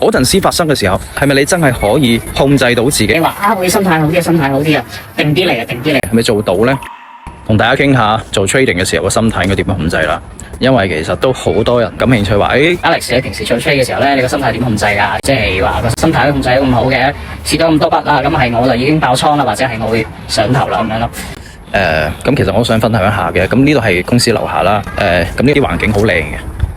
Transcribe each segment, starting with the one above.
嗰陣時發生嘅時候，係咪你真係可以控制到自己？你話啊，我要心態好啲啊，心態好啲啊，定啲嚟啊，定啲嚟。係咪做到呢？同大家傾下做 trading 嘅時候個心態應該點樣控制啦。因為其實都好多人感興趣話Alex，你平時做 trade 嘅時候咧，你個心態點控制㗎？即係話個心態都控制得咁好嘅，蝕咗咁多筆啦，咁係我就已經爆倉啦，或者係我會上頭啦咁樣咯。咁其實我都想分享一下嘅。咁呢度係公司樓下啦。咁呢啲環境好靚嘅，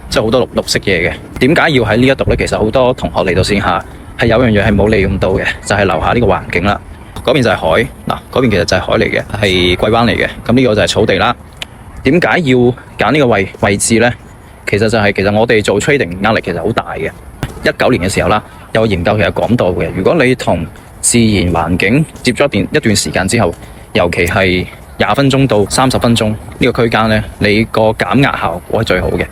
即係好多綠色嘢嘅。點解要喺呢一度呢？其實好多同學嚟到線下係有樣嘢係冇利用到嘅，就係樓下呢個環境啦。嗰邊就係海，嗱，嗰邊其實就係海嚟嘅，係桂灣嚟嘅。咁呢個就係草地啦。點解要揀呢個位置呢？其實我哋做 trading 壓力其實好大嘅。19年嘅時候啦，有個研究其實講到嘅，如果你同自然環境接觸一段時間之後，尤其係20分鐘到30分鐘呢個區間呢，你個減壓效果係最好嘅。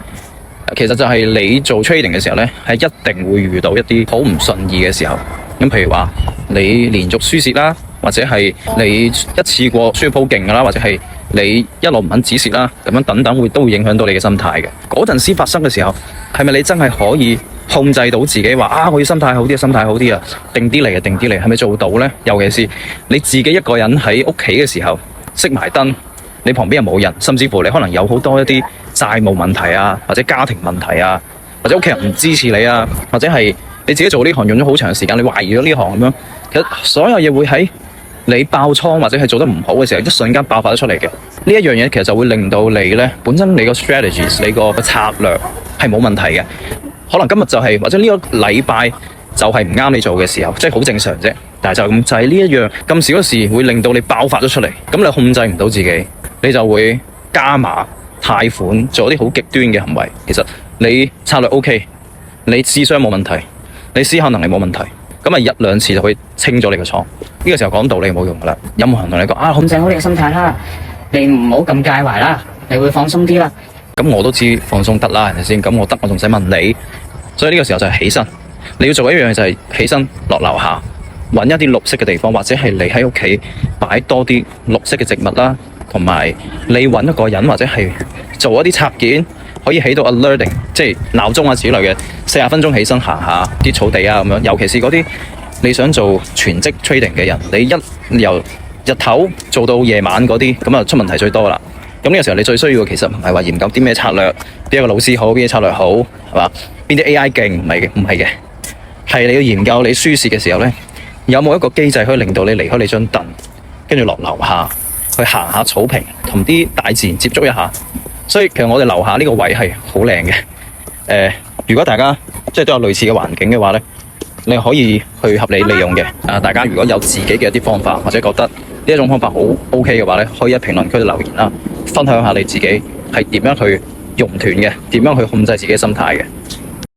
其實就係你做 trading 嘅時候呢，係一定會遇到一啲好唔順意嘅時候。咁譬如話你連續輸蝕啦，或者係你一次過輸鋪勁㗎啦，或者係你一路唔肯止蝕啦，咁樣等等都會影響到你嘅心態嘅。嗰陣時發生嘅時候，係咪你真係可以控制到自己話啊，我要心態好啲啊，心態好啲啊，定啲嚟啊，定啲嚟，係咪做到呢？尤其是你自己一個人喺屋企嘅時候，熄埋燈，你旁邊又冇人，甚至乎你可能有好多一啲債務問題啊，或者家庭問題啊，或者屋企人唔支持你啊，或者係你自己做呢行用咗好長時間，你懷疑咗呢行咁樣，其實所有嘢會喺你爆倉或者係做得唔好嘅時候，一瞬間爆發得出嚟嘅。呢一樣嘢其實就會令到你呢本身你個 strategies 你個策略係冇問題嘅。可能今日就係或者呢個禮拜就係唔啱你做嘅時候，即係好正常啫。但係就係呢一樣咁少嘅事會令到你爆發咗出嚟，咁你控制唔到自己，你就會加碼貸款做啲好極端嘅行為。其實你策略 OK， 你智商冇問題，你思考能力冇問題，咁啊一兩次就可以清咗你個倉。呢個時候講道理冇用噶啦。有冇人同你講啊？控制好你嘅心態啦，你唔好咁介懷啦，你會放鬆啲啦。咁我都知放鬆得啦，係咪先？咁我得，我仲使問你？所以呢個時候就係起身，你要做一樣嘢就係起身落樓下，揾一啲綠色嘅地方，或者係你喺屋企擺多啲綠色嘅植物啦，同埋你揾一個人或者係做一啲插件，可以起到 alerting， 即係鬧鐘啊之類嘅，40分鐘起身行下啲草地啊咁樣。尤其是嗰啲你想做全職 trading 嘅人，你由日頭做到夜晚嗰啲，咁啊出問題最多啦。咁呢個時候你最需要嘅其實唔係話研究啲咩策略，邊一個老師好，邊啲策略好，係嘛？邊啲 AI 勁？唔係嘅，係你要研究你輸蝕嘅時候呢，有冇一個機制可以令到你離開你張凳，跟住落樓下去行下草坪，同啲大自然接觸一下。所以其實我哋樓下呢個位係好靚嘅。如果大家即係都有類似嘅環境嘅話呢，你可以去合理利用嘅。大家如果有自己嘅一啲方法，或者覺得呢一種方法好 OK 嘅話呢，可以喺評論區度留言啦，分享下你自己係點樣去熔斷嘅，點樣去控制自己嘅心態嘅。